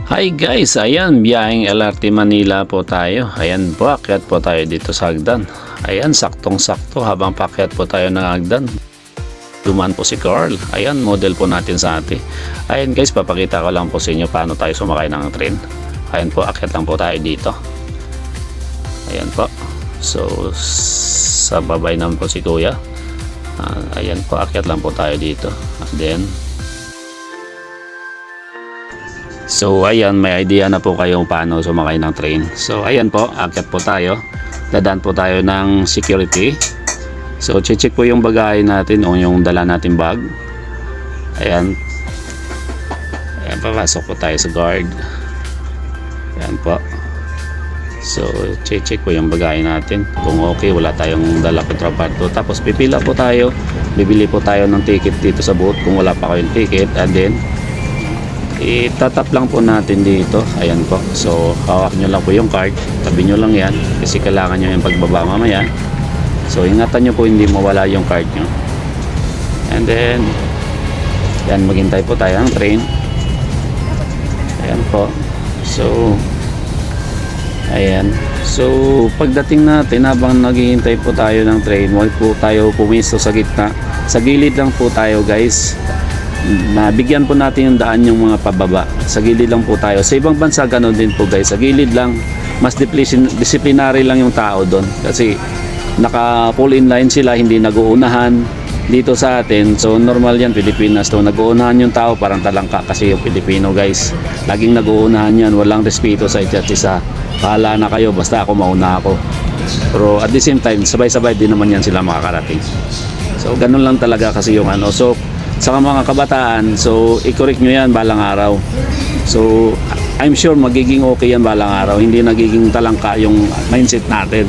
Hi guys, ayan, biyaheng LRT Manila po tayo. Ayan po, akyat po tayo dito sa hagdan. Ayan, saktong-sakto habang pakyat po tayo ng hagdan. Dumaan po si Carl. Ayan, model po natin sa ate. Ayan guys, papakita ko lang po sa inyo paano tayo sumakay ng train. Ayan po, akyat lang po tayo dito. Ayan po. So, sa babay naman po si kuya. Ayan po, akyat lang po tayo dito. And then, so ayan, may idea na po kayo paano sumakay ng train. So ayan po, akyat po tayo. Dadaan po tayo ng security. So check po yung bagahe natin o yung dala natin bag. Ayan. Ayan, papasok po tayo sa guard. Ayan po. So check po yung bagahe natin. Kung okay, wala tayong dala kontrabando. Tapos pipila po tayo. Bibili po tayo ng ticket dito sa booth kung wala pa kayong ticket. And then itatap lang po natin dito. Ayan po. So hawak nyo lang po yung card, tabi nyo lang yan kasi kailangan nyo yung pagbaba mamaya. So ingatan nyo po hindi mawala yung card nyo. And then yan, maghintay po tayo ng train. Ayan po. So ayan. So pagdating natin, habang naghihintay po tayo ng train, huwag po tayo pumisto sa gitna. Sa gilid lang po tayo guys. Nabigyan po natin yung daan yung mga pababa. Sa gilid lang po tayo. Sa ibang bansa ganun din po guys. Sa gilid lang, mas disciplinary lang yung tao doon. Kasi naka full in line sila, hindi nag-uunahan. Dito sa atin, so normal yan Pilipinas to. Nag-uunahan yung tao, parang talangka kasi yung Pilipino guys. Laging nag-uunahan yan, walang respeto sa isa't isa. Bahala na kayo, basta ako mauna ako. Pero at the same time, sabay-sabay din naman yan sila makakarating. So ganun lang talaga kasi yung ano. So sa mga kabataan, so i-correct nyo yan balang araw. So I'm sure magiging okay yan balang araw. Hindi nagiging talangka yung mindset natin.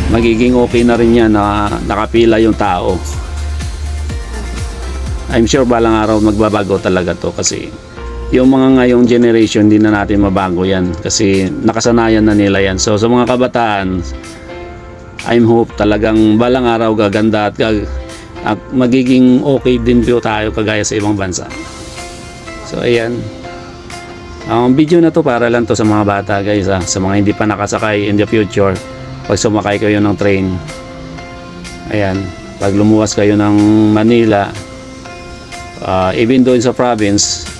Magiging okay na rin yan na nakapila yung tao. I'm sure balang araw magbabago talaga to kasi yung mga ngayong generation hindi na natin mabago yan kasi nakasanayan na nila yan. So sa mga kabataan, I'm hope talagang balang araw gaganda at magiging okay din po tayo kagaya sa ibang bansa. So ayan, ang video na to para lang to sa mga bata guys, sa mga hindi pa nakasakay in the future. Pag sumakay kayo ng train, ayan, pag lumuwas kayo ng Manila, even doon sa province,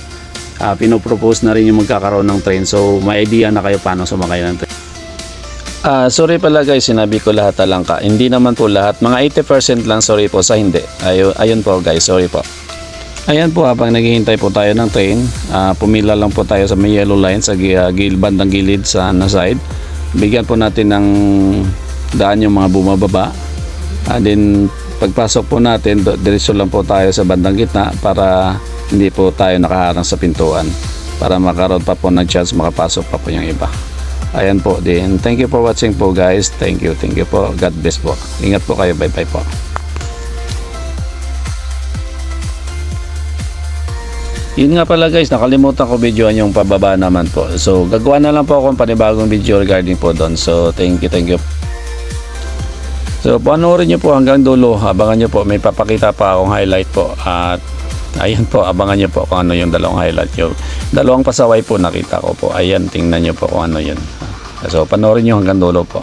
pinopropose na rin yung magkakaroon ng train. So may idea na kayo paano sumakay ng train. Sorry pala guys, sinabi ko lahat talangka. Hindi naman po lahat. Mga 80% lang, sorry po sa hindi. Ayun po guys, sorry po. Ayan po, habang naghihintay po tayo ng train, pumila lang po tayo sa may yellow line sa bandang gilid sa side. Bigyan po natin ng daan yung mga bumababa. Then pagpasok po natin, diretso lang po tayo sa bandang gitna para hindi po tayo nakaharang sa pintuan. Para makaroon pa po ng chance makapasok pa po yung iba. Ayan po din. Thank you for watching po guys. Thank you po. God bless po. Ingat po kayo. Bye bye po. Yun nga pala guys, nakalimutan ko videoan yung pababa naman po. So gagawa na lang po ako ng panibagong video regarding po doon. So thank you. So panoorin nyo po hanggang dulo. Abangan nyo po. May papakita pa akong highlight po. At ayan po, abangan nyo po kung ano yung dalawang highlight nyo. Dalawang pasaway po nakita ko po. Ayan, tingnan nyo po kung ano yun. So panoorin nyo hanggang dulo po.